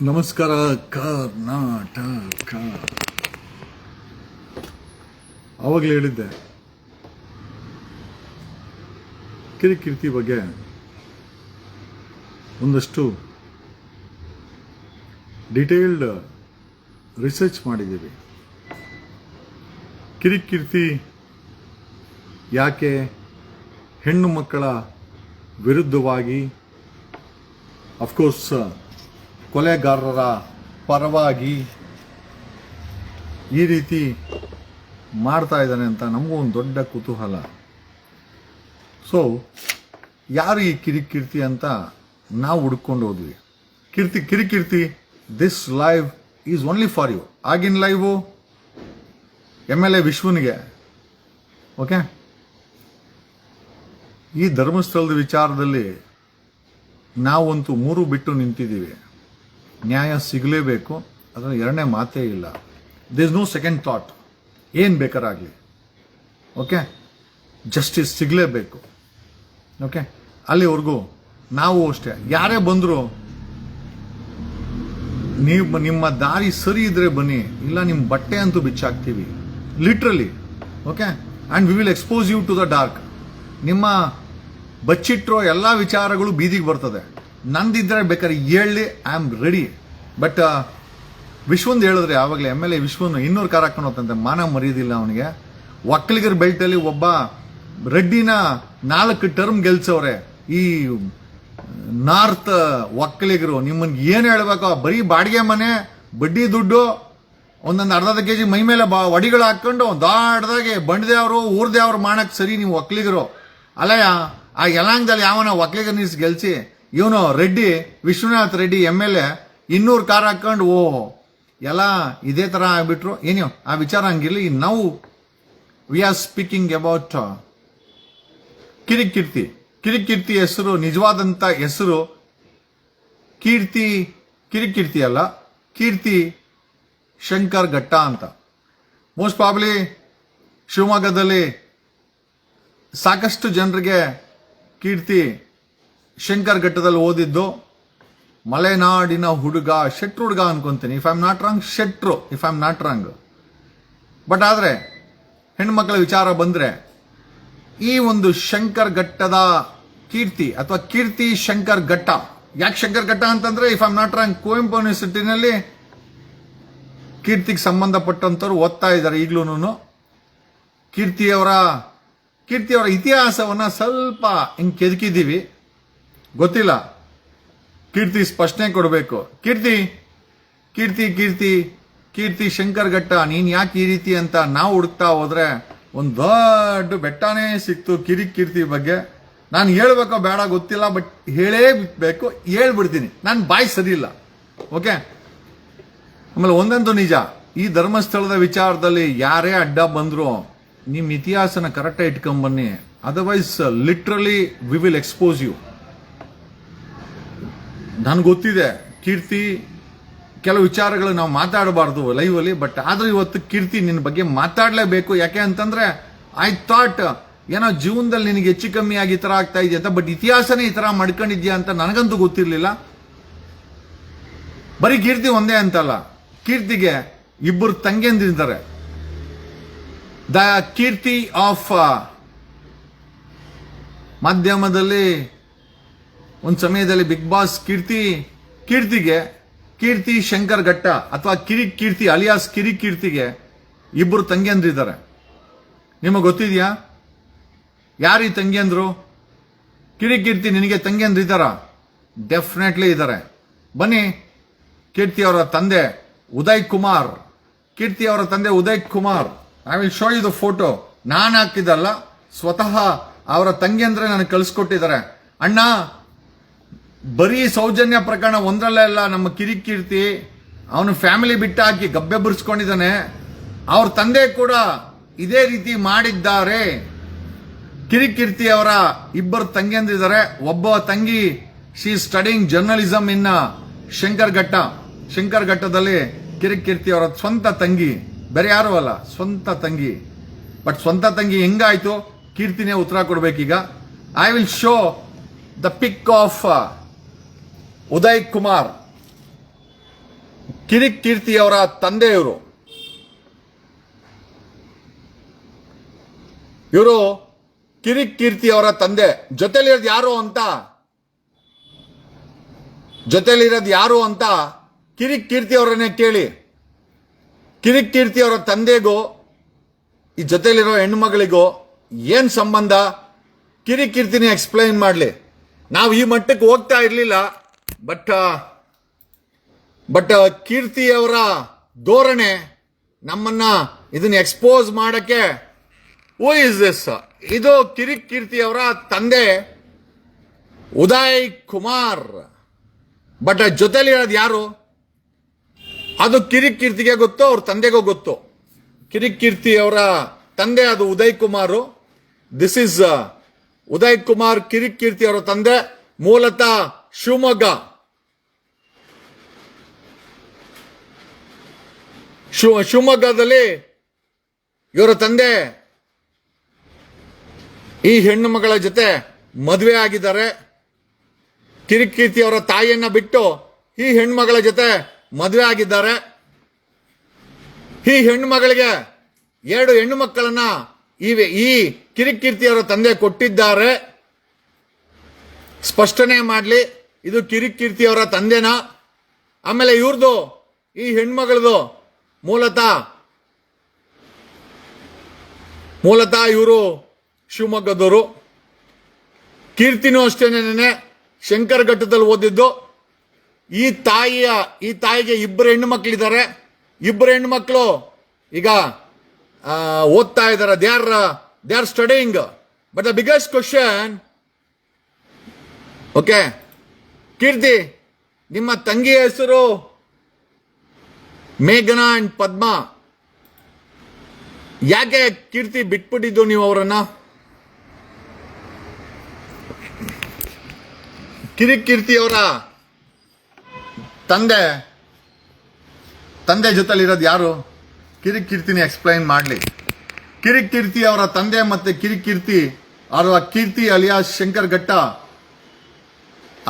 ನಮಸ್ಕಾರ ಕರ್ನಾಟಕ. ಆವಾಗಲೇ ಹೇಳಿದ್ದೆ ಕಿರಿಕಿರ್ತಿ ಬಗ್ಗೆ ಒಂದಷ್ಟು ಡಿಟೇಲ್ಡ್ ರಿಸರ್ಚ್ ಮಾಡಿದ್ದೀವಿ. ಕಿರಿಕಿರ್ತಿ ಯಾಕೆ ಹೆಣ್ಣು ಮಕ್ಕಳ ವಿರುದ್ಧವಾಗಿ, ಅಫ್ಕೋರ್ಸ್ ಕೊಲೆಗಾರರ ಪರವಾಗಿ ಈ ರೀತಿ ಮಾಡ್ತಾ ಇದ್ದಾನೆ ಅಂತ ನಮಗೂ ಒಂದು ದೊಡ್ಡ ಕುತೂಹಲ. ಸೊ ಯಾರು ಈ ಕಿರಿಕಿರ್ತಿ ಅಂತ ನಾವು ಹುಡ್ಕೊಂಡು ಹೋದ್ವಿ. Kirikkeerthi this live is only for you. ಆಗಿನ ಲೈವು MLA ವಿಶ್ವನಿಗೆ. ಓಕೆ, ಈ ಧರ್ಮಸ್ಥಳದ ವಿಚಾರದಲ್ಲಿ ನಾವಂತೂ ಮೂರು ಬಿಟ್ಟು ನಿಂತಿದ್ದೀವಿ. ನ್ಯಾಯ ಸಿಗಲೇಬೇಕು, ಅದರ ಎರಡನೇ ಮಾತೇ ಇಲ್ಲ. There is no second thought. ಏನು ಬೇಕಾರಾಗಲಿ, ಓಕೆ, ಜಸ್ಟಿಸ್ ಸಿಗಲೇಬೇಕು. ಓಕೆ, ಅಲ್ಲಿವರೆಗೂ ನಾವು ಅಷ್ಟೇ, ಯಾರೇ ಬಂದರೂ ನೀವು ನಿಮ್ಮ ದಾರಿ ಸರಿ ಇದ್ರೆ ಬನ್ನಿ, ಇಲ್ಲ ನಿಮ್ಮ ಬಟ್ಟೆ ಅಂತೂ ಬಿಚ್ಚಾಕ್ತೀವಿ, literally. Okay, and we will expose you to the dark. ನಿಮ್ಮ ಬಚ್ಚಿಟ್ಟಿರೋ ಎಲ್ಲ ವಿಚಾರಗಳು ಬೀದಿಗೆ ಬರ್ತದೆ. ನಂದಿದ್ರೆ ಬೇಕಾದ್ರೆ ಹೇಳಿ, ಐ ಆಮ್ ರೆಡಿ. ಬಟ್ ವಿಶ್ವಂದು ಹೇಳಿದ್ರೆ ಆವಾಗಲೇ MLA ವಿಶ್ವನು 200 ಕಾರ್ ಹಾಕೊಂಡು ಹೋಗ್ತಂತೆ. ಮಾನ ಮರ್ಯಾದಿಲ್ಲ ಅವನಿಗೆ. ಒಕ್ಕಲಿಗರ ಬೆಲ್ಟಲ್ಲಿ ಒಬ್ಬ ರೆಡ್ಡಿನ 4 ಟರ್ಮ್ ಗೆಲ್ಸವ್ರೆ ಈ ನಾರ್ತ್ ಒಕ್ಕಲಿಗರು. ನಿಮ್ಮನ್ಗೆ ಏನು ಹೇಳ್ಬೇಕು, ಬರೀ ಬಾಡಿಗೆ ಮನೆ, ಬಡ್ಡಿ ದುಡ್ಡು, ಒಂದೊಂದು ಅರ್ಧ ಕೆಜಿ ಮೈ ಮೇಲೆ ವಡಿಗಳು ಹಾಕೊಂಡು ದಾಡ್ದಾಗೆ ಬಂಡದೇವ್ರು ಊರ್ದೇವ್ರು ಮಾಡಕ್ ಸರಿ ನೀವು ಒಕ್ಕಲಿಗರು. ಅಲ್ಲಯ್ಯ, ಆ ಯಲಾಂಗದಲ್ಲಿ ಯಾವನ ಒಕ್ಕಲಿಗರ ನಿಲ್ಸಿ ಗೆಲ್ಸಿ, ಇವನು ರೆಡ್ಡಿ, ವಿಶ್ವನಾಥ್ ರೆಡ್ಡಿ MLA 200 ಕಾರ್ ಹಾಕೊಂಡು ಎಲ್ಲ ಇದೇ ತರ ಆಗ್ಬಿಟ್ರು. ಏನೋ ಆ ವಿಚಾರ ಹಂಗಿರ್ಲಿ. Now we are speaking about Kirikkeerthi ಹೆಸರು, ನಿಜವಾದಂತ ಹೆಸರು ಕಿರಿಕಿರ್ತಿ ಅಲ್ಲ, ಕೀರ್ತಿ ಶಂಕರ್ ಘಟ್ಟ ಅಂತ. ಮೋಸ್ಟ್ ಪ್ರಾಬ್ಲಿ ಶಿವಮೊಗ್ಗದಲ್ಲಿ ಸಾಕಷ್ಟು ಜನರಿಗೆ ಕೀರ್ತಿ ಶಂಕರ್ ಘಟ್ಟದಲ್ಲಿ ಓದಿದ್ದು. ಮಲೆನಾಡಿನ ಹುಡುಗ, ಶೆಟ್ರು ಹುಡುಗ ಅನ್ಕೊಂತೀನಿ, if I am not wrong, ಶೆಟ್ರು, if I am not wrong. But ಆದರೆ ಹೆಣ್ಮಕ್ಳ ವಿಚಾರ ಬಂದರೆ ಈ ಒಂದು ಶಂಕರ್ ಘಟ್ಟದ ಕೀರ್ತಿ ಅಥವಾ ಕೀರ್ತಿ ಶಂಕರ್ ಘಟ್ಟ, ಯಾಕೆ ಶಂಕರ್ ಘಟ್ಟ ಅಂತಂದ್ರೆ, if I am not wrong, Kuvempu ಯೂನಿವರ್ಸಿಟಿನಲ್ಲಿ ಕೀರ್ತಿಗೆ ಸಂಬಂಧಪಟ್ಟಂಥವ್ರು ಓದ್ತಾ ಇದ್ದಾರೆ ಈಗಲೂ. ಕೀರ್ತಿಯವರ ಇತಿಹಾಸವನ್ನ ಸ್ವಲ್ಪ ಹಿಂಗೆ ಕೆದಕಿದ್ದೀವಿ. ಗೊತ್ತಿಲ್ಲ, ಕೀರ್ತಿ ಸ್ಪಷ್ಟನೆ ಕೊಡಬೇಕು. ಕೀರ್ತಿ ಶಂಕರ್ ಘಟ್ಟ, ನೀನ್ ಯಾಕೆ ಈ ರೀತಿ ಅಂತ ನಾವು ಹುಡುಕ್ತಾ ಹೋದ್ರೆ ಒಂದು ದೊಡ್ಡ ಬೆಟ್ಟನೇ ಸಿಕ್ತು ಕಿರಿಕಿರ್ತಿ ಬಗ್ಗೆ. ನಾನು ಹೇಳ್ಬೇಕೋ ಬೇಡ ಗೊತ್ತಿಲ್ಲ, ಬಟ್ ಹೇಳೇಬೇಕು, ಹೇಳ್ಬಿಡ್ತೀನಿ. ನಾನು ಬಾಯಿ ಸರಿ ಇಲ್ಲ. ಓಕೆ, ಆಮೇಲೆ ಒಂದಂತೂ ನಿಜ, ಈ ಧರ್ಮಸ್ಥಳದ ವಿಚಾರದಲ್ಲಿ ಯಾರೇ ಅಡ್ಡ ಬಂದ್ರು ನಿಮ್ಮ ಇತಿಹಾಸನ ಕರೆಕ್ಟಾಗಿ ಇಟ್ಕೊಂಬನ್ನಿ. Otherwise literally we will expose you. ನನ್ಗೆ ಗೊತ್ತಿದೆ ಕೀರ್ತಿ ಕೆಲವು ವಿಚಾರಗಳು ನಾವು ಮಾತಾಡಬಾರ್ದು ಲೈವಲ್ಲಿ, ಬಟ್ ಆದ್ರೂ ಇವತ್ತು ಕೀರ್ತಿ ನಿನ್ನ ಬಗ್ಗೆ ಮಾತಾಡಲೇಬೇಕು. ಯಾಕೆ ಅಂತಂದ್ರೆ ಐ ಥಾಟ್ ಏನೋ ಜೀವನದಲ್ಲಿ ನಿನಗೆ ಹೆಚ್ಚು ಕಮ್ಮಿ ಆಗಿ ಈ ತರ ಆಗ್ತಾ ಇದೆಯಾ ಅಂತ, ಬಟ್ ಇತಿಹಾಸನೇ ಈ ತರ ಮಾಡ್ಕೊಂಡಿದ್ಯಾ ಅಂತ ನನಗಂತೂ ಗೊತ್ತಿರಲಿಲ್ಲ. ಬರೀ ಕೀರ್ತಿ ಒಂದೇ ಅಂತಲ್ಲ, ಕೀರ್ತಿಗೆ 2 ತಂಗಿಯಂದಿದ್ದಾರೆ. ದ ಕೀರ್ತಿ ಆಫ್ ಮಾಧ್ಯಮದಲ್ಲಿ ಒಂದು ಸಮಯದಲ್ಲಿ ಬಿಗ್ ಬಾಸ್ ಕೀರ್ತಿಗೆ ಕೀರ್ತಿ ಶಂಕರ್ ಘಟ್ಟ ಅಥವಾ ಕಿರಿಕೀರ್ತಿ ಅಲಿಯಾಸ್ ಕಿರಿಕೀರ್ತಿಗೆ 2 ತಂಗಿಯಂದ್ರಿದ್ದಾರೆ. ನಿಮಗೆ ಗೊತ್ತಿದೆಯಾ ಯಾರು ಈ ತಂಗಿಯಂದ್ರು? ಕಿರಿಕೀರ್ತಿ, ನಿನಗೆ ತಂಗಿಯಂದ್ರಿದ್ದಾರ? ಡೆಫಿನೆಟ್ಲಿ ಇದ್ದಾರೆ. ಬನ್ನಿ, ಕೀರ್ತಿ ಅವರ ತಂದೆ Uday Kumar, I will show you the photo. ನಾನು ಹಾಕಿದ್ದಲ್ಲ, ಸ್ವತಃ ಅವರ ತಂಗಿಯಂದ್ರೆ ನನಗೆ ಕಳಿಸ್ಕೊಟ್ಟಿದ್ದಾರೆ. ಅಣ್ಣ, ಬರೀ ಸೌಜನ್ಯ ಪ್ರಕರಣ ಒಂದರಲ್ಲೇ ಅಲ್ಲ, ನಮ್ಮ ಕಿರಿಕೀರ್ತಿ ಅವನು ಫ್ಯಾಮಿಲಿ ಬಿಟ್ಟಾಕಿ ಗಬ್ಬೆ ಬಿಡಿಸ್ಕೊಂಡಿದ್ದಾನೆ. ಅವ್ರ ತಂದೆ ಕೂಡ ಇದೇ ರೀತಿ ಮಾಡಿದ್ದಾರೆ. ಕಿರಿಕೀರ್ತಿ ಅವರ 2 ತಂಗಿಯಂದಿದ್ದಾರೆ. ಒಬ್ಬ ತಂಗಿ ಶಿ ಸ್ಟಡಿಂಗ್ ಜರ್ನಲಿಸಮ್ ಇನ್ ಶಂಕರ್ ಘಟ್ಟದಲ್ಲಿ ಕಿರಿಕೀರ್ತಿ ಅವರ ಸ್ವಂತ ತಂಗಿ, ಬೇರೆ ಯಾರು ಅಲ್ಲ, ಸ್ವಂತ ತಂಗಿ. ಬಟ್ ಸ್ವಂತ ತಂಗಿ ಹೆಂಗಾಯ್ತು, ಕೀರ್ತಿನೇ ಉತ್ತರ ಕೊಡ್ಬೇಕೀಗ. I will show the pic of Uday Kumar. Kirik Keerthi ಅವರ ತಂದೆಯವರು. ಇವರು ಕಿರಿಕ್ ಕೀರ್ತಿ ಅವರ ತಂದೆ. ಜೊತೆಲಿರೋದು ಯಾರು ಅಂತ ಕಿರಿಕ್ ಕೀರ್ತಿ ಅವರನ್ನೇ ಕೇಳಿ. ಕಿರಿಕ್ ಕೀರ್ತಿ ಅವರ ತಂದೆಗೂ ಈ ಜೊತೆಲಿರೋ ಹೆಣ್ಮಗಳಿಗೂ ಏನ್ ಸಂಬಂಧ, ಕಿರಿಕ್ ಕೀರ್ತಿನೇ ಎಕ್ಸ್ಪ್ಲೈನ್ ಮಾಡಲಿ. ನಾವು ಈ ಮಟ್ಟಕ್ಕೆ ಹೋಗ್ತಾ ಇರಲಿಲ್ಲ. ಬಟ್ ಕೀರ್ತಿ ಅವರ ಧೋರಣೆ ನಮ್ಮನ್ನ ಇದನ್ನ ಎಕ್ಸ್ಪೋಸ್ ಮಾಡಕ್ಕೆ, ಹೂ ಇಸ್ ದಿಸ್, ಇದು ಕಿರಿಕ್ ಕೀರ್ತಿ ಅವರ ತಂದೆ ಉದಯ್ ಕುಮಾರ್. ಬಟ್ ಜೊತೆಲಿರೋದು ಯಾರು ಅದು ಕಿರಿಕ್ ಕೀರ್ತಿಗೆ ಗೊತ್ತು, ಅವ್ರ ತಂದೆಗೂ ಗೊತ್ತು. ಕಿರಿಕ್ ಕೀರ್ತಿ ಅವರ ತಂದೆ ಅದು ಉದಯ್ ಕುಮಾರ್. ದಿಸ್ ಇಸ್ ಉದಯ್ ಕುಮಾರ್, ಕಿರಿಕ್ ಕೀರ್ತಿ ಅವರ ತಂದೆ, ಮೂಲತಃ ಶಿವಮೊಗ್ಗದಲ್ಲಿ ಇವರ ತಂದೆ ಈ ಹೆಣ್ಣು ಮಗಳ ಜೊತೆ ಮದುವೆ ಆಗಿದ್ದಾರೆ. ಕಿರಿಕ್ ಕೀರ್ತಿ ಅವರ ತಾಯಿಯನ್ನ ಬಿಟ್ಟು ಈ ಹೆಣ್ಮಗಳ ಜೊತೆ ಮದುವೆ ಆಗಿದ್ದಾರೆ. ಈ ಹೆಣ್ಣು ಮಗಳಿಗೆ 2 ಹೆಣ್ಣು ಮಕ್ಕಳನ್ನ ಈ ಕಿರಿಕ್ ಕೀರ್ತಿ ಅವರ ತಂದೆ ಕೊಟ್ಟಿದ್ದಾರೆ. ಸ್ಪಷ್ಟನೆ ಮಾಡಲಿ, ಇದು ಕಿರಿಕ್ ಕೀರ್ತಿ ಅವರ ತಂದೆನ. ಆಮೇಲೆ ಇವ್ರದ್ದು ಈ ಹೆಣ್ಮಗಳದು ಮೂಲತಃ ಇವರು ಶಿವಮೊಗ್ಗದವರು. ಕೀರ್ತಿನೂ ಅಷ್ಟೇನೆ ಶಂಕರ್ ಘಟ್ಟದಲ್ಲಿ ಓದಿದ್ದು. ಈ ತಾಯಿಗೆ 2 ಹೆಣ್ಣು ಮಕ್ಕಳಿದ್ದಾರೆ. 2 ಹೆಣ್ಣು ಮಕ್ಕಳು ಈಗ ಓದ್ತಾ ಇದ್ದಾರೆ. They are studying. But the biggest question, okay, Keerthi, ನಿಮ್ಮ ತಂಗಿಯ ಹೆಸರು ಮೇಘನಾ ಅಂಡ್ ಪದ್ಮಾ. ಯಾಕೆ ಕೀರ್ತಿ ಬಿಟ್ಬಿಟ್ಟಿದ್ದು ನೀವು ಅವರನ್ನ? ಕಿರಿಕ್ ಕೀರ್ತಿ ಅವರ ತಂದೆ ಜೊತೆಲಿರೋದು ಯಾರು? ಕಿರಿಕ್ ಕೀರ್ತಿನ ಎಕ್ಸ್ಪ್ಲೈನ್ ಮಾಡಲಿ. ಕಿರಿಕ್ ಕೀರ್ತಿ ಅವರ ತಂದೆ ಮತ್ತೆ ಕಿರಿಕ್ ಕೀರ್ತಿ ಅವರ ಕೀರ್ತಿ ಅಲಿಯಾಸ್ ಶಂಕರ್ ಘಟ್ಟ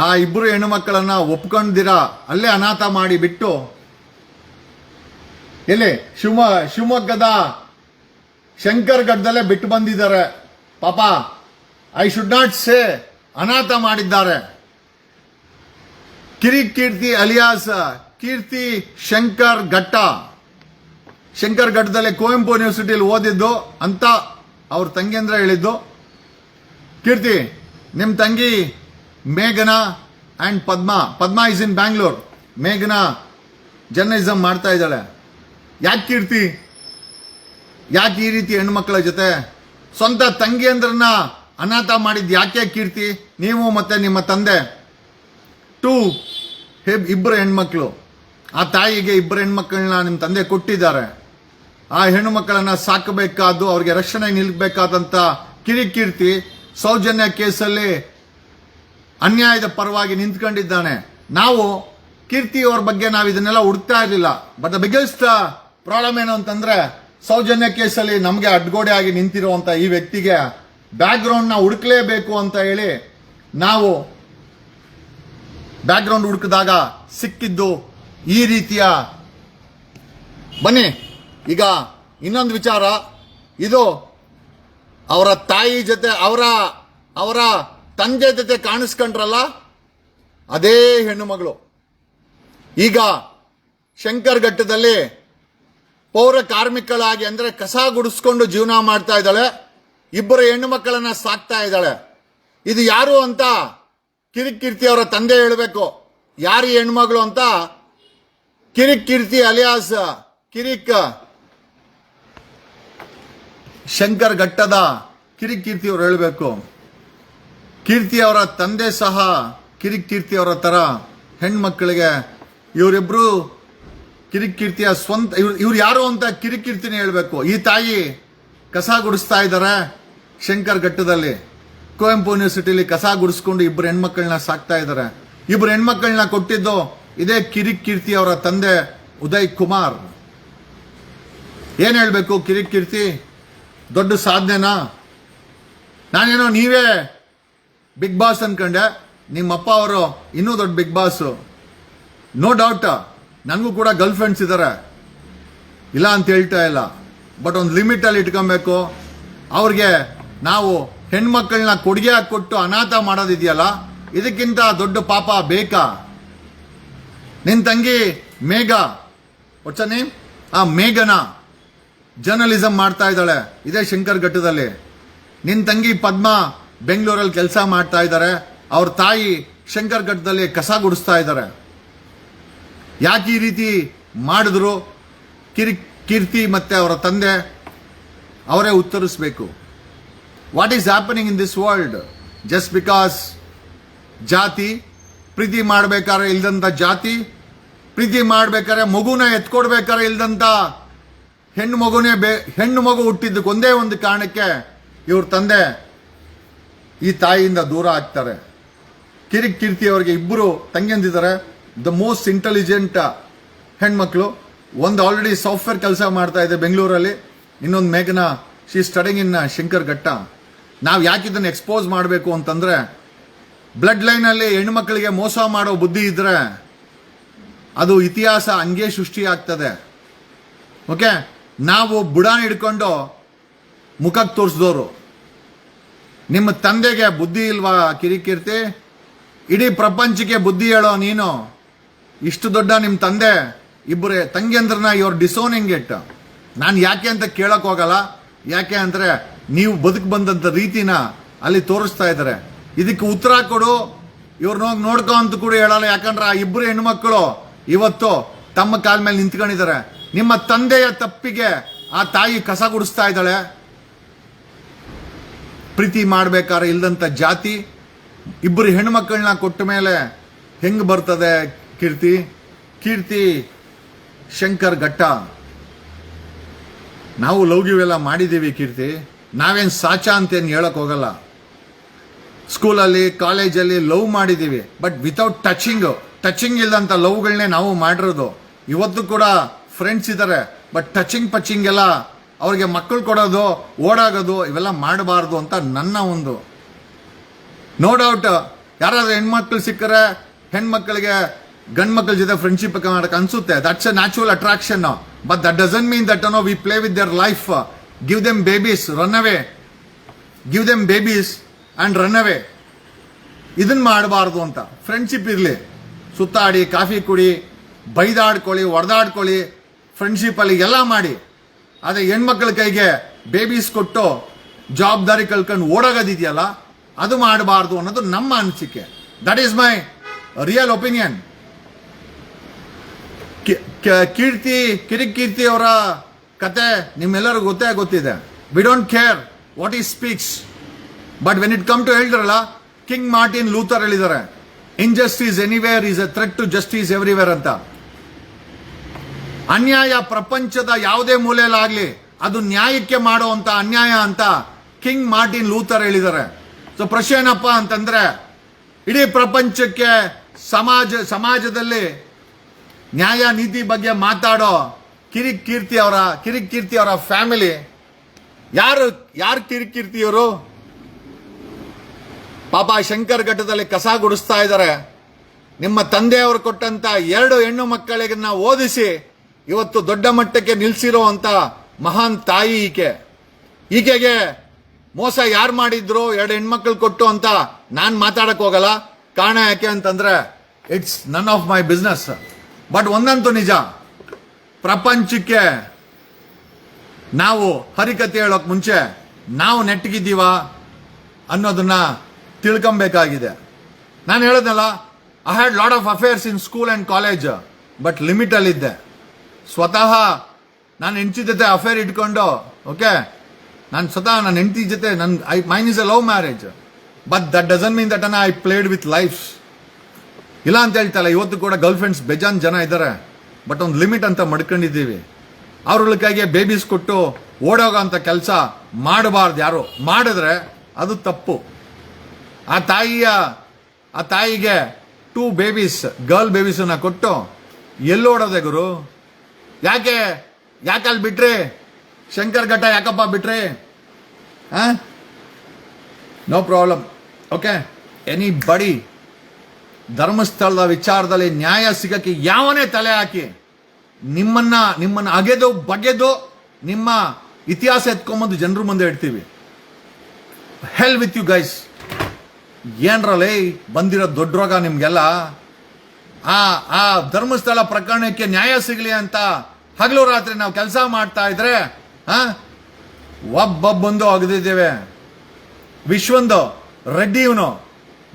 ಆ 2 ಹೆಣ್ಣು ಮಕ್ಕಳನ್ನ ಒಪ್ಕೊಂಡಿರಾ ಅಲ್ಲೇ ಅನಾಥ ಮಾಡಿ ಬಿಟ್ಟು ಎಲ್ಲಿ ಶಿವಮೊಗ್ಗದ ಶಂಕರ್ ಘಟ್ಟದಲ್ಲೇ ಬಿಟ್ಟು ಬಂದಿದ್ದಾರೆ. ಪಾಪ, ಐ ಶುಡ್ ನಾಟ್ ಸೇ ಅನಾಥ ಮಾಡಿದ್ದಾರೆ. ಕಿರಿಕ್ ಕೀರ್ತಿ ಅಲಿಯಾಸ್ ಕೀರ್ತಿ ಶಂಕರ್ ಘಟ್ಟದಲ್ಲಿ ಕುವೆಂಪು ಯೂನಿವರ್ಸಿಟಿಯಲ್ಲಿ ಓದಿದ್ದು ಅಂತ ಅವ್ರ ತಂಗಿಯಂದ್ರ ಹೇಳಿದ್ದು. ಕೀರ್ತಿ, ನಿಮ್ಮ ತಂಗಿ ಮೇಘನಾ and Padma is in Bangalore. ಮೇಘನಾ ಜರ್ನಲಿಸಂ ಮಾಡ್ತಾ ಇದ್ದಾಳೆ. ಯಾಕೆ ಕೀರ್ತಿ, ಯಾಕೆ ಈ ರೀತಿ ಹೆಣ್ಮಕ್ಳ ಜೊತೆ ಸ್ವಂತ ತಂಗಿಯಂದ್ರನ್ನ ಅನಾಥ ಮಾಡಿದ್ ಯಾಕೆ ಕೀರ್ತಿ? ನೀವು ಮತ್ತೆ ನಿಮ್ಮ ತಂದೆ 2 ಹೆಣ್ಮಕ್ಳು. ಆ ತಾಯಿಗೆ 2 ಹೆಣ್ಮಕ್ಳನ್ನ ನಿಮ್ಮ ತಂದೆ ಕೊಟ್ಟಿದ್ದಾರೆ. ಆ ಹೆಣ್ಣು ಮಕ್ಕಳನ್ನ ಸಾಕಬೇಕಾದ್ದು, ಅವ್ರಿಗೆ ರಕ್ಷಣೆ ನಿಲ್ಬೇಕಾದಂತ ಕಿರಿಕ್ ಕೀರ್ತಿ ಸೌಜನ್ಯ ಕೇಸಲ್ಲಿ ಅನ್ಯಾಯದ ಪರವಾಗಿ ನಿಂತ್ಕೊಂಡಿದ್ದಾನೆ. ನಾವು ಕೀರ್ತಿ ಅವ್ರ ಬಗ್ಗೆ ನಾವು ಇದನ್ನೆಲ್ಲ ಹುಡುಕ್ತಾ ಇರಲಿಲ್ಲ. ಬಟ್ ದ ಬಿಗ್ಗೆಸ್ಟ್ ಪ್ರಾಬ್ಲಮ್ ಏನು ಅಂತಂದ್ರೆ, ಸೌಜನ್ಯ ಕೇಸಲ್ಲಿ ನಮಗೆ ಅಡ್ಗೋಡೆ ಆಗಿ ನಿಂತಿರುವಂತ ಈ ವ್ಯಕ್ತಿಗೆ ಬ್ಯಾಕ್ ಗ್ರೌಂಡ್ ನ ಹುಡುಕ್ಲೇಬೇಕು ಅಂತ ಹೇಳಿ ನಾವು ಬ್ಯಾಕ್ ಗ್ರೌಂಡ್ ಹುಡುಕಿದಾಗ ಸಿಕ್ಕಿದ್ದು ಈ ರೀತಿಯ. ಬನ್ನಿ, ಈಗ ಇನ್ನೊಂದು ವಿಚಾರ. ಇದು ಅವರ ತಾಯಿ ಜೊತೆ ಅವರ ತಂದೆ ಜೊತೆ ಕಾಣಿಸ್ಕೊಂಡ್ರಲ್ಲ, ಅದೇ ಹೆಣ್ಣು ಮಗಳು ಈಗ ಶಂಕರ್ ಘಟ್ಟದಲ್ಲಿ ಪೌರ ಕಾರ್ಮಿಕಳಾಗಿ, ಅಂದ್ರೆ ಕಸ ಗುಡಿಸ್ಕೊಂಡು ಜೀವನ ಮಾಡ್ತಾ ಇದ್ದಾಳೆ. 2 ಹೆಣ್ಣು ಮಕ್ಕಳನ್ನ ಸಾಕ್ತಾ ಇದ್ದಾಳೆ. ಇದು ಯಾರು ಅಂತ ಕಿರಿಕ್ ಕೀರ್ತಿ ಅವರ ತಂದೆ ಹೇಳಬೇಕು. ಯಾರು ಈ ಹೆಣ್ಮಗಳು ಅಂತ ಕಿರಿಕ್ ಕೀರ್ತಿ ಅಲಿಯಾಸ್ ಕಿರಿಕ್ ಶಂಕರ್ ಘಟ್ಟದ ಕಿರಿಕ್ ಕೀರ್ತಿ ಅವರು ಹೇಳಬೇಕು. ಕೀರ್ತಿ ಅವರ ತಂದೆ ಸಹ ಕಿರಿಕ್ ಕೀರ್ತಿ ಅವರ ತರ ಹೆಣ್ಮಕ್ಳಿಗೆ, ಇವರಿಬ್ರು ಕಿರಿಕ್ ಕೀರ್ತಿಯ ಸ್ವಂತ, ಇವ್ರು ಯಾರು ಅಂತ ಕಿರಿಕ್ ಕೀರ್ತಿನೇ ಹೇಳ್ಬೇಕು. ಈ ತಾಯಿ ಕಸ ಗುಡಿಸ್ತಾ ಇದ್ದಾರೆ ಶಂಕರ್ ಘಟ್ಟದಲ್ಲಿ. ಕುವೆಂಪು ಯೂನಿವರ್ಸಿಟಿಲಿ ಕಸ ಗುಡಿಸ್ಕೊಂಡು 2 ಹೆಣ್ಮಕ್ಳನ್ನ ಸಾಕ್ತಾ ಇದ್ದಾರೆ. 2 ಹೆಣ್ಮಕ್ಳನ್ನ ಕೊಟ್ಟಿದ್ದು ಇದೇ ಕಿರಿಕ್ ಕೀರ್ತಿ ಅವರ ತಂದೆ ಉದಯ್ ಕುಮಾರ್. ಏನ್ ಹೇಳ್ಬೇಕು ಕಿರಿಕ್ ಕೀರ್ತಿ? ದೊಡ್ಡ ಸಾಧನೆನಾ? ನಾನೇನೋ ನೀವೇ ಬಿಗ್ ಬಾಸ್ ಅನ್ಕೊಂಡೆ. ನಿಮ್ಮಪ್ಪ ಅವರು ಇನ್ನೂ ದೊಡ್ಡ ಬಿಗ್ ಬಾಸ್. ನೋ ಡೌಟ್ ನನಗೂ ಕೂಡ ಗರ್ಲ್ ಫ್ರೆಂಡ್ಸ್ ಇದ್ದಾರೆ, ಇಲ್ಲ ಅಂತ ಹೇಳ್ತಾ ಇಲ್ಲ. ಬಟ್ ಒಂದು ಲಿಮಿಟಲ್ಲಿ ಇಟ್ಕೊಬೇಕು. ಅವ್ರಿಗೆ ನಾವು ಹೆಣ್ಮಕ್ಳನ್ನ ಕೊಡುಗೆ ಕೊಟ್ಟು ಅನಾಥ ಮಾಡೋದಿದೆಯಲ್ಲ, ಇದಕ್ಕಿಂತ ದೊಡ್ಡ ಪಾಪ ಬೇಕಾ? ನಿನ್ ತಂಗಿ ಮೇಘ, ವಚನೆ ಆ ಮೇಘನ ಜರ್ನಲಿಸಂ ಮಾಡ್ತಾ ಇದ್ದಾಳೆ ಇದೇ ಶಂಕರ್ ಘಟ್ಟದಲ್ಲಿ. ನಿನ್ ತಂಗಿ ಪದ್ಮ ಬೆಂಗಳೂರಲ್ಲಿ ಕೆಲಸ ಮಾಡ್ತಾ ಇದ್ದಾರೆ, ಅವ್ರ ತಾಯಿ ಶಂಕರ್ ಘಟ್ಟದಲ್ಲಿ ಕಸ ಗುಡಿಸ್ತಾ ಇದ್ದಾರೆ. ಯಾಕೆ ಈ ರೀತಿ ಮಾಡಿದ್ರು? ಕೀರ್ತಿ ಮತ್ತೆ ಅವರ ತಂದೆ ಅವರೇ ಉತ್ತರಿಸಬೇಕು. What is happening in this world? Just because ಜಾತಿ, ಪ್ರೀತಿ ಮಾಡ್ಬೇಕಾದ್ರೆ ಇಲ್ದಂತ ಜಾತಿ, ಪ್ರೀತಿ ಮಾಡ್ಬೇಕಾದ್ರೆ ಮಗುನ ಎತ್ಕೊಡ್ಬೇಕಾದ್ರೆ ಇಲ್ದಂತ ಹೆಣ್ಣು ಮಗು ಹುಟ್ಟಿದ್ದಕ್ಕೆ ಒಂದೇ ಒಂದು ಕಾರಣಕ್ಕೆ ಇವ್ರ ತಂದೆ ಈ ತಾಯಿಯಿಂದ ದೂರ ಆಗ್ತಾರೆ. ಕೀರ್ತಿ ಅವರಿಗೆ ಇಬ್ಬರು ತಂಗಿಯಂದಿದ್ದಾರೆ, ದ ಮೋಸ್ಟ್ ಇಂಟೆಲಿಜೆಂಟ್ ಹೆಣ್ಮಕ್ಳು. ಒಂದು ಆಲ್ರೆಡಿ ಸಾಫ್ಟ್ವೇರ್ ಕೆಲಸ ಮಾಡ್ತಾ ಇದೆ ಬೆಂಗಳೂರಲ್ಲಿ, ಇನ್ನೊಂದು ಮೇಘನಾ ಶಿ ಸ್ಟಡಿಂಗ್ ಇನ್ ಶಂಕರ್ ಘಟ್ಟ. ನಾವು ಯಾಕೆ ಇದನ್ನು ಎಕ್ಸ್ಪೋಸ್ ಮಾಡಬೇಕು ಅಂತಂದ್ರೆ, ಬ್ಲಡ್ ಲೈನಲ್ಲಿ ಹೆಣ್ಮಕ್ಳಿಗೆ ಮೋಸ ಮಾಡೋ ಬುದ್ಧಿ ಇದ್ರೆ ಅದು ಇತಿಹಾಸ ಹಂಗೆ ಸೃಷ್ಟಿಯಾಗ್ತದೆ. ಓಕೆ, ನಾವು ಬುಡಾನ್ ಹಿಡ್ಕೊಂಡು ಮುಖಕ್ಕೆ ತೋರಿಸಿದವರು. ನಿಮ್ಮ ತಂದೆಗೆ ಬುದ್ಧಿ ಇಲ್ವಾ ಕೀರ್ತಿ? ಇಡೀ ಪ್ರಪಂಚಕ್ಕೆ ಬುದ್ಧಿ ಹೇಳೋ ನೀನು. ಇಷ್ಟು ದೊಡ್ಡ ನಿಮ್ಮ ತಂದೆ ಇಬ್ಬರೇ ತಂಗಿಯಂದ್ರನ್ನ ಇವ್ರು ಡಿಸೋನಿಂಗ್ ಇಟ್. ನಾನು ಯಾಕೆ ಅಂತ ಕೇಳಕ್ ಹೋಗಲ್ಲ, ಯಾಕೆ ಅಂದ್ರೆ ನೀವು ಬದುಕು ಬಂದಂತ ರೀತಿನ ಅಲ್ಲಿ ತೋರಿಸ್ತಾ ಇದ್ದಾರೆ. ಇದಕ್ಕೆ ಉತ್ತರ ಕೊಡು, ಇವ್ರನ್ನ ಹೋಗಿ ನೋಡ್ಕೊ ಅಂತ ಕೂಡ ಹೇಳಲ್ಲ. ಯಾಕಂದ್ರೆ ಆ ಇಬ್ಬರು ಹೆಣ್ಮಕ್ಳು ಇವತ್ತು ತಮ್ಮ ಕಾಲ ಮೇಲೆ ನಿಂತ್ಕೊಂಡಿದ್ದಾರೆ. ನಿಮ್ಮ ತಂದೆಯ ತಪ್ಪಿಗೆ ಆ ತಾಯಿ ಕಸ ಗುಡಿಸ್ತಾ ಇದ್ದಾಳೆ. ಪ್ರೀತಿ ಮಾಡ್ಬೇಕಾದ್ರೆ ಇಲ್ದಂತ ಜಾತಿ, ಇಬ್ಬರು ಹೆಣ್ಮಕ್ಳನ್ನ ಕೊಟ್ಟ ಮೇಲೆ ಹೆಂಗ್ ಬರ್ತದೆ ಕೀರ್ತಿ ಶಂಕರ್ ಘಟ್ಟ. ನಾವು ಲವ್ಗಿವೆಲ್ಲ ಮಾಡಿದ್ದೀವಿ ಕೀರ್ತಿ, ನಾವೇನ್ ಸಾಚ ಅಂತೇನು ಹೇಳಕ್ ಹೋಗಲ್ಲ. ಸ್ಕೂಲಲ್ಲಿ ಕಾಲೇಜಲ್ಲಿ ಲವ್ ಮಾಡಿದ್ದೀವಿ, ಬಟ್ ವಿತೌಟ್ ಟಚಿಂಗ್ ಇಲ್ಲದಂತ ಲವ್ಗಳನ್ನೇ ನಾವು ಮಾಡಿರೋದು. ಇವತ್ತು ಕೂಡ ಫ್ರೆಂಡ್ಸ್ ಇದ್ದಾರೆ, ಬಟ್ ಟಚಿಂಗ್ ಎಲ್ಲ ಅವ್ರಿಗೆ ಮಕ್ಕಳು ಕೊಡೋದು, ಓಡಾಗೋದು ಇವೆಲ್ಲ ಮಾಡಬಾರ್ದು ಅಂತ ನನ್ನ ಒಂದು. ನೋ ಡೌಟ್ ಯಾರಾದ್ರೂ ಹೆಣ್ಮಕ್ಳು ಸಿಕ್ಕರೆ ಹೆಣ್ಮಕ್ಳಿಗೆ ಗಂಡ್ ಮಕ್ಳ ಜೊತೆ ಫ್ರೆಂಡ್ಶಿಪ್ ಮಾಡಕ್ ಅನ್ಸುತ್ತೆ. That's A natural attraction, but that doesn't mean that we play with their life. Give them babies, run away. Give them babies and run away. ಇದನ್ನ ಮಾಡಬಾರ್ದು ಅಂತ. ಫ್ರೆಂಡ್ಶಿಪ್ ಇರಲಿ, ಸುತ್ತಾಡಿ, ಕಾಫಿ ಕುಡಿ, ಬೈದಾಡ್ಕೊಳ್ಳಿ, ಹೊಡೆದಾಡ್ಕೊಳ್ಳಿ, ಫ್ರೆಂಡ್ಶಿಪ್ ಅಲ್ಲಿ ಎಲ್ಲ ಮಾಡಿ. ಆದ್ರೆ ಹೆಣ್ಮಕ್ಳ ಕೈಗೆ ಬೇಬೀಸ್ ಕೊಟ್ಟು ಜವಾಬ್ದಾರಿ ಕಳ್ಕೊಂಡು ಓಡಾಗೋದಿದೆಯಲ್ಲ, ಅದು ಮಾಡಬಾರ್ದು ಅನ್ನೋದು ನಮ್ಮ ಅನಿಸಿಕೆ. That is my real opinion. Keerthi ಅವರ ಕತೆ ನಿಮ್ಮೆಲ್ಲರಿಗೂ ಗೊತ್ತಿದೆ. We don't care what he speaks, but when it come to ಹೇಳಿದ್ರಲ್ಲ, ಕಿಂಗ್ ಮಾರ್ಟಿನ್ ಲೂಥರ್ ಹೇಳಿದ್ದಾರೆ, injustice anywhere is a threat to justice everywhere ಅಂತ. ಅನ್ಯಾಯ ಪ್ರಪಂಚದ ಯಾವುದೇ ಮೂಲೆಯಲ್ಲಾಗ್ಲಿ ಅದು ನ್ಯಾಯಕ್ಕೆ ಮಾಡುವಂತ ಅನ್ಯಾಯ ಅಂತ ಕಿಂಗ್ ಮಾರ್ಟಿನ್ ಲೂಥರ್ ಹೇಳಿದ್ದಾರೆ. ಸೊ ಪ್ರಶ್ನೆ ಏನಪ್ಪ ಅಂತಂದ್ರೆ, ಇಡೀ ಪ್ರಪಂಚಕ್ಕೆ ಸಮಾಜದಲ್ಲಿ ನ್ಯಾಯ ನೀತಿ ಬಗ್ಗೆ ಮಾತಾಡೋ ಕೀರ್ತಿ ಅವರ ಫ್ಯಾಮಿಲಿ ಯಾರು ಕೀರ್ತಿಯವರು? ಪಾಪ ಶಂಕರ್ ಘಟ್ಟದಲ್ಲಿ ಕಸ ಗುಡಿಸ್ತಾ ಇದ್ದಾರೆ. ನಿಮ್ಮ ತಂದೆಯವರು ಕೊಟ್ಟಂತ 2 ಹೆಣ್ಣು ಮಕ್ಕಳಿಗನ್ನ ಓದಿಸಿ ಇವತ್ತು ದೊಡ್ಡ ಮಟ್ಟಕ್ಕೆ ನಿಲ್ಸಿರೋ ಅಂತ ಮಹಾನ್ ತಾಯಿ ಈಕೆಗೆ ಮೋಸ ಯಾರು ಮಾಡಿದ್ರು, 2 ಹೆಣ್ಮಕ್ಳು ಕೊಟ್ಟು ಅಂತ ನಾನ್ ಮಾತಾಡಕ್ ಹೋಗಲ್ಲ. ಕಾರಣ ಯಾಕೆ ಅಂತಂದ್ರೆ it's none of my business. But ಒಂದಂತೂ ನಿಜ, ಪ್ರಪಂಚಕ್ಕೆ ನಾವು ಹರಿಕತೆ ಹೇಳೋಕ್ ಮುಂಚೆ ನಾವು ನೆಟ್ಟಗಿದ್ದೀವ ಅನ್ನೋದನ್ನ ತಿಳ್ಕೊಬೇಕಾಗಿದೆ. ನಾನು ಹೇಳೋದಲ್ಲ, I had lot of affairs in school and college, but limit ಅಲ್ಲಿದ್ದೆ. ಸ್ವತಃ ನಾನು ಹೆಂಡತಿ ಜೊತೆ ಅಫೇರ್ ಇಟ್ಕೊಂಡು, ಓಕೆ, ನಾನು ಸ್ವತಃ ನನ್ನ ಹೆಂಡತಿ ಜೊತೆ main is a love marriage, but that doesn't mean that I played with life. ಇಲ್ಲ ಅಂತ ಹೇಳ್ತಲ್ಲ, ಇವತ್ತು ಕೂಡ ಗರ್ಲ್ ಫ್ರೆಂಡ್ಸ್ ಬೇಜಾನ್ ಜನ ಇದ್ದಾರೆ, ಬಟ್ ಒಂದು ಲಿಮಿಟ್ ಅಂತ ಮಡ್ಕೊಂಡಿದ್ದೀವಿ. ಅವ್ರಗಳ ಕೈಗೆ ಬೇಬೀಸ್ ಕೊಟ್ಟು ಓಡೋಗೋ ಅಂತ ಕೆಲಸ ಮಾಡಬಾರ್ದು. ಯಾರು ಮಾಡಿದ್ರೆ ಅದು ತಪ್ಪು. ಆ ತಾಯಿಗೆ 2 ಬೇಬೀಸ್, ಗರ್ಲ್ ಬೇಬೀಸನ್ನ ಕೊಟ್ಟು ಎಲ್ಲೋಡೋದೆ ಗುರು? ಯಾಕೆ ಅಲ್ಲಿ ಬಿಟ್ರಿ? ಶಂಕರ್ ಘಟ್ಟ ಯಾಕಪ್ಪ ಬಿಟ್ರಿ? No problem. ಓಕೆ, ಎನಿ ಬಡಿ ಧರ್ಮಸ್ಥಳದ ವಿಚಾರದಲ್ಲಿ ನ್ಯಾಯ ಸಿಗಕ್ಕೆ ಯಾವನೇ ತಲೆ ಹಾಕಿ ನಿಮ್ಮನ್ನ ಅಗೆದು ಬಗೆದು ನಿಮ್ಮ ಇತಿಹಾಸ ಎತ್ಕೊಂಬಂದು ಜನರ ಮುಂದೆ ಇಡ್ತೀವಿ. ಹೆಲ್ ವಿತ್ ಯು ಗೈಸ್. ಏನ್ರಲ್ಲೇ ಬಂದಿರೋ ದೊಡ್ಡ ರೋಗ ನಿಮ್ಗೆಲ್ಲ. ಆ ಧರ್ಮಸ್ಥಳ ಪ್ರಕರಣಕ್ಕೆ ನ್ಯಾಯ ಸಿಗಲಿ ಅಂತ ಹಗಲು ರಾತ್ರಿ ನಾವು ಕೆಲಸ ಮಾಡ್ತಾ ಇದ್ರೆ ಒಬ್ಬೊಬ್ಬಂದು ಅಗದಿದ್ದೇವೆ. ವಿಶ್ವಂದು ರೆಡ್ಡಿ ಇವನು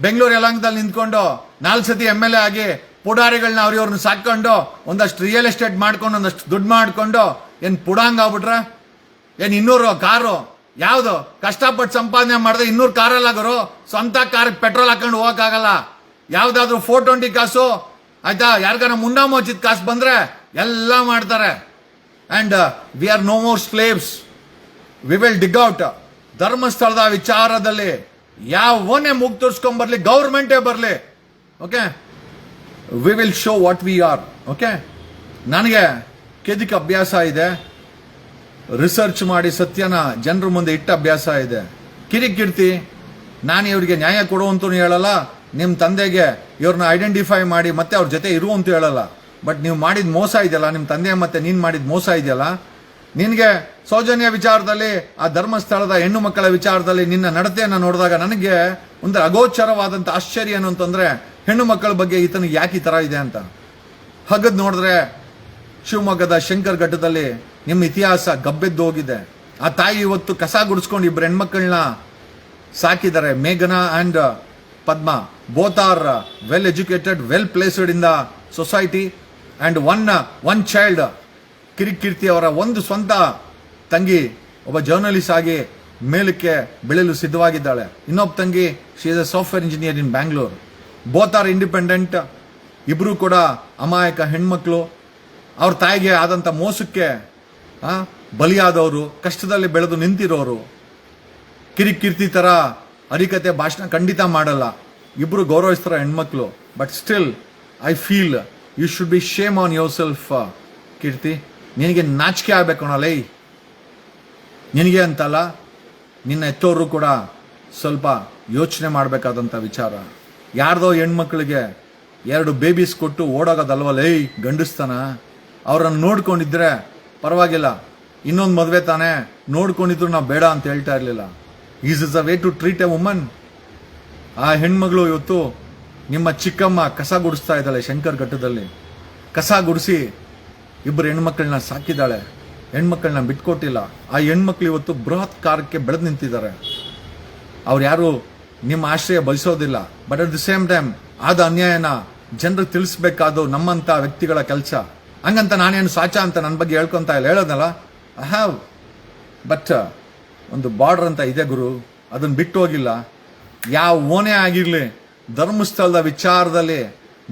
ಬೆಂಗಳೂರು ಯಲಹಂಕದಲ್ಲಿ ನಿಂತ್ಕೊಂಡು 4 ಸತಿ MLA ಆಗಿ ಪುಡಾರಿಗಳನ್ನ ಅವ್ರನ್ನ ಸಾಕೊಂಡು ಒಂದಷ್ಟು ರಿಯಲ್ ಎಸ್ಟೇಟ್ ಮಾಡ್ಕೊಂಡು ಒಂದಷ್ಟು ದುಡ್ಡು ಮಾಡ್ಕೊಂಡು ಏನ್ ಪುಡಾಂಗ್ ಆಗ್ಬಿಟ್ರ? ಏನ್ 200 ಕಾರು ಯಾವ್ದು ಕಷ್ಟಪಟ್ಟು ಸಂಪಾದನೆ ಮಾಡಿದ್ರೆ 200 ಕಾರಲ್ಲಾಗರು ಸ್ವಂತ ಕಾರ್ ಪೆಟ್ರೋಲ್ ಹಾಕೊಂಡು ಹೋಗಕ್ಕಾಗಲ್ಲ. ಯಾವ್ದಾದ್ರು 420 ಕಾಸು ಆಯ್ತಾ, ಯಾರಿಗಾರ ಮುಂಡ ಮೋಚಿದ ಕಾಸು ಬಂದ್ರೆ ಎಲ್ಲ ಮಾಡ್ತಾರೆ. And we are no more slaves. We will dig out. ಧರ್ಮಸ್ಥಳದ ವಿಚಾರದಲ್ಲಿ ಯಾವನೇ ಮೂಗ್ ತೋರಿಸ್ಕೊಂಡ್ ಬರ್ಲಿ, ಗೌರ್ಮೆಂಟೇ ಬರ್ಲಿ, okay, we will show what we are. Okay, ನನಗೆ ಕೆದಿಕ ಅಭ್ಯಾಸ ಇದೆ, ರಿಸರ್ಚ್ ಮಾಡಿ ಸತ್ಯನ ಜನರ ಮುಂದೆ ಇಟ್ಟ ಅಭ್ಯಾಸ ಇದೆ. ಕಿರಿಕಿರ್ತಿ ನಾನು ಇವ್ರಿಗೆ ನ್ಯಾಯ ಕೊಡುವಂತೂ ಹೇಳಲ್ಲ, ನಿಮ್ಮ ತಂದೆಗೆ ಇವ್ರನ್ನ ಐಡೆಂಟಿಫೈ ಮಾಡಿ ಮತ್ತೆ ಅವ್ರ ಜೊತೆ ಇರು ಅಂತ ಹೇಳಲ್ಲ. ಬಟ್ ನೀವು ಮಾಡಿದ ಮೋಸ ಇದೆಯಲ್ಲ, ನಿಮ್ಮ ತಂದೆ ಮತ್ತೆ ನೀನು ಮಾಡಿದ ಮೋಸ ಇದೆಯಲ್ಲ, ನಿನಗೆ ಸೌಜನ್ಯ ವಿಚಾರದಲ್ಲಿ, ಆ ಧರ್ಮಸ್ಥಳದ ಹೆಣ್ಣು ಮಕ್ಕಳ ವಿಚಾರದಲ್ಲಿ ನಿನ್ನ ನಡತೆಯನ್ನು ನೋಡಿದಾಗ ನನಗೆ ಒಂದು ಅಗೋಚರವಾದಂಥ ಆಶ್ಚರ್ಯ ಏನು ಅಂತಂದ್ರೆ, ಹೆಣ್ಣು ಮಕ್ಕಳ ಬಗ್ಗೆ ಈತನಿಗೆ ಯಾಕೆ ಈ ಥರ ಇದೆ ಅಂತ ಹಗದ್ ನೋಡಿದ್ರೆ ಶಿವಮೊಗ್ಗದ ಶಂಕರ್ ಘಟ್ಟದಲ್ಲಿ ನಿಮ್ಮ ಇತಿಹಾಸ ಗಬ್ಬೆದ್ದು ಹೋಗಿದೆ. ಆ ತಾಯಿ ಇವತ್ತು ಕಸ ಗುಡಿಸ್ಕೊಂಡು 2 ಹೆಣ್ಮಕ್ಳನ್ನ ಸಾಕಿದ್ದಾರೆ. ಮೇಘನಾ and Padma, both are well educated, well placed in the society. And one child Kirikkeerthi ಅವರ ಒಂದು ಸ್ವಂತ ತಂಗಿ ಒಬ್ಬ ಜರ್ನಲಿಸ್ಟ್ ಆಗಿ ಮೇಲಕ್ಕೆ ಬೆಳೆಯಲು ಸಿದ್ಧವಾಗಿದ್ದಾಳೆ. ಇನ್ನೊಬ್ಬ ತಂಗಿ she is A software engineer in Bangalore. Both are independent. ಇಬ್ರು ಕೂಡ ಅಮಾಯಕ ಹೆಣ್ಮಕ್ಳು. ಅವ್ರ ತಾಯಿಗೆ ಆದಂತ ಮೋಸಕ್ಕೆ ಬಲಿಯಾದವರು, ಕಷ್ಟದಲ್ಲಿ ಬೆಳೆದು ನಿಂತಿರೋರು. ಕಿರಿಕೀರ್ತಿ ತರ ಹರಿಕತೆ ಭಾಷಣ ಖಂಡಿತ ಮಾಡಲ್ಲ. ಇಬ್ರು ಗೌರವಿಸ್ತಾರ ಹೆಣ್ಮಕ್ಳು. But still I feel you should be shame on yourself. Keerthi, ನಿನಗೆ ನಾಚಿಕೆ ಆಗ್ಬೇಕು ಅಣ್ಣಲೇ. ನಿನಗೆ ಅಂತಲ್ಲ, ನಿನ್ನ ಎತ್ತೋರು ಕೂಡ ಸ್ವಲ್ಪ ಯೋಚನೆ ಮಾಡಬೇಕಾದಂಥ ವಿಚಾರ. ಯಾರ್ದೋ ಹೆಣ್ಮಕ್ಳಿಗೆ 2 ಬೇಬೀಸ್ ಕೊಟ್ಟು ಓಡೋಗೋದಲ್ವಲ್ಲೇ ಗಂಡಸ್ತಾನ. ಅವ್ರನ್ನ ನೋಡ್ಕೊಂಡಿದ್ರೆ ಪರವಾಗಿಲ್ಲ, ಇನ್ನೊಂದು ಮದುವೆ ತಾನೇ, ನೋಡ್ಕೊಂಡಿದ್ರು ನಾವು ಬೇಡ ಅಂತ ಹೇಳ್ತಾ ಇರಲಿಲ್ಲ. Is is a way to treat a woman. ಆ ಹೆಣ್ಮಗಳು ಇವತ್ತು ನಿಮ್ಮ ಚಿಕ್ಕಮ್ಮ ಕಸ ಗುಡಿಸ್ತಾ ಇದ್ದಾಳೆ ಶಂಕರ್ ಘಟ್ಟದಲ್ಲಿ. ಕಸ ಗುಡಿಸಿ 2 ಹೆಣ್ಮಕ್ಳನ್ನ ಸಾಕಿದ್ದಾಳೆ. ಹೆಣ್ಮಕ್ಳನ್ನ ಬಿಟ್ಕೊಟ್ಟಿಲ್ಲ. ಆ ಹೆಣ್ಮಕ್ಳು ಇವತ್ತು ಬೃಹತ್ ಕಾರ್ಯಕ್ಕೆ ಬೆಳೆದು ನಿಂತಿದ್ದಾರೆ. ಅವ್ರು ಯಾರು ನಿಮ್ಮ ಆಶ್ರಯ ಬಯಸೋದಿಲ್ಲ. But at the same time ಆದ ಅನ್ಯಾಯನ ಜನರಿಗೆ ತಿಳಿಸ್ಬೇಕಾದ್ದು ನಮ್ಮಂತ ವ್ಯಕ್ತಿಗಳ ಕೆಲಸ. ಹಂಗಂತ ನಾನೇನು ಸಾಚ ಅಂತ ನನ್ನ ಬಗ್ಗೆ ಹೇಳ್ಕೊಂತ ಇಲ್ಲ, ಹೇಳೋದಲ್ಲ. ಐ ಹ್ಯಾವ್ ಬಟ್ ಒಂದು ಬಾರ್ಡರ್ ಅಂತ ಇದೆ ಗುರು, ಅದನ್ನ ಬಿಟ್ಟು ಹೋಗಿಲ್ಲ. ಯಾವ ಓನೇ ಆಗಿರ್ಲಿ, ಧರ್ಮಸ್ಥಳದ ವಿಚಾರದಲ್ಲಿ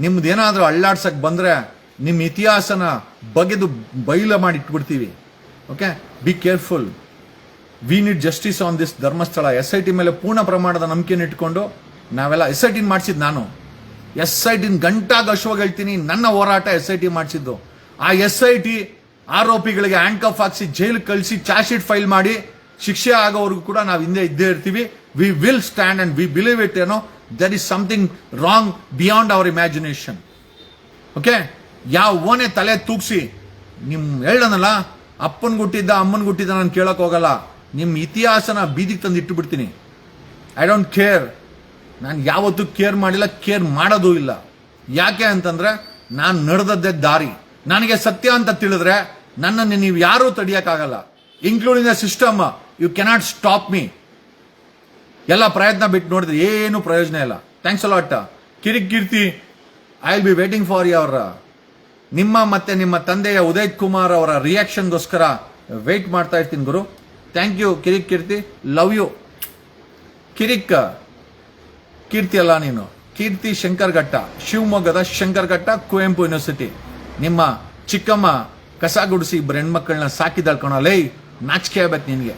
ನಿಮ್ದೇನಾದ್ರೂ ಅಳ್ಳಾಡ್ಸಕ್ ಬಂದ್ರೆ ನಿಮ್ಮ ಇತಿಹಾಸನ ಬಗೆದು ಬೈಲ ಮಾಡಿ ಇಟ್ಬಿಡ್ತೀವಿ. Okay, be careful. We need justice on this Dharmasthala. SIT ಮೇಲೆ ಪೂರ್ಣ ಪ್ರಮಾಣದ ನಂಬಿಕೆನ ಇಟ್ಕೊಂಡು ನಾವೆಲ್ಲ SIT ಮಾಡಿಸಿದ್ದು ನಾನು. SIT ಗಂಟಾಗಶ್ವಾಗಿ ಹೇಳ್ತೀನಿ, ನನ್ನ ಹೋರಾಟ SIT ಮಾಡಿಸಿದ್ದು. ಆ SIT ಆರೋಪಿಗಳಿಗೆ ಹ್ಯಾಂಡ್ ಕಫ್ ಹಾಕ್ಸಿ ಜೈಲು ಕಳಿಸಿ ಚಾರ್ಜ್ ಶೀಟ್ ಫೈಲ್ ಮಾಡಿ ಶಿಕ್ಷೆ ಆಗೋವರೆಗೂ ಕೂಡ ನಾವು ಹಿಂದೆ ಇದ್ದೇ ಇರ್ತೀವಿ. We will stand and we believe it. ಏನೋ there is something wrong beyond our imagination. Okay, ಯಾವ ಓನೆ ತಲೆ ತೂಗಿಸಿ ಹೇಳನಲ್ಲ, ಅಪ್ಪನ್ ಗುಟ್ಟಿದ್ದ ಅಮ್ಮನ್ ಗುಟ್ಟಿದ್ದ ನಾನು ಕೇಳಕ್ ಹೋಗಲ್ಲ. ನಿಮ್ಮ ಇತಿಹಾಸನ ಬೀದಿಗೆ ತಂದು ಇಟ್ಟು ಬಿಡ್ತೀನಿ. I don't care. ನಾನು ಯಾವತ್ತೂ ಕೇರ್ ಮಾಡಿಲ್ಲ, ಕೇರ್ ಮಾಡೋದು ಇಲ್ಲ. ಯಾಕೆ ಅಂತಂದ್ರೆ ನಾನು ನಡೆದದ್ದೇ ದಾರಿ. ನನಗೆ ಸತ್ಯ ಅಂತ ತಿಳಿದ್ರೆ ನನ್ನನ್ನು ನೀವು ಯಾರೂ ತಡಿಯಕ್ಕಾಗಲ್ಲ, including the system. You cannot stop me. ಎಲ್ಲ ಪ್ರಯತ್ನ ಬಿಟ್ಟು ನೋಡಿದ್ರೆ ಏನು ಪ್ರಯೋಜನ ಇಲ್ಲ. Thanks a lot Kirikkeerthi. I will be waiting for your ನಿಮ್ಮ ಮತ್ತೆ ನಿಮ್ಮ ತಂದೆಯ ಉದಯ್ ಕುಮಾರ್ ಅವರ ರಿಯಾಕ್ಷನ್ಗೋಸ್ಕರ ವೇಟ್ ಮಾಡ್ತಾ ಇರ್ತೀನಿ ಗುರು. Thank you Kirikkeerthi. Love you. Keerthi ಅಲ್ಲ ನೀನು, ಕೀರ್ತಿ ಶಂಕರ್ ಘಟ್ಟ, ಶಿವಮೊಗ್ಗದ ಶಂಕರ್ ಘಟ್ಟ, ಕುವೆಂಪು ಯೂನಿವರ್ಸಿಟಿ. ನಿಮ್ಮ ಚಿಕ್ಕಮ್ಮ ಕಸ ಗುಡಿಸಿ 2 ಹೆಣ್ಮಕ್ಳನ್ನ ಸಾಕಿದಳ್ಕೊಳಲೇ, ನಾಚಿಕೆ ಆಗ್ಬೇಕು ನಿನ್ಗೆ.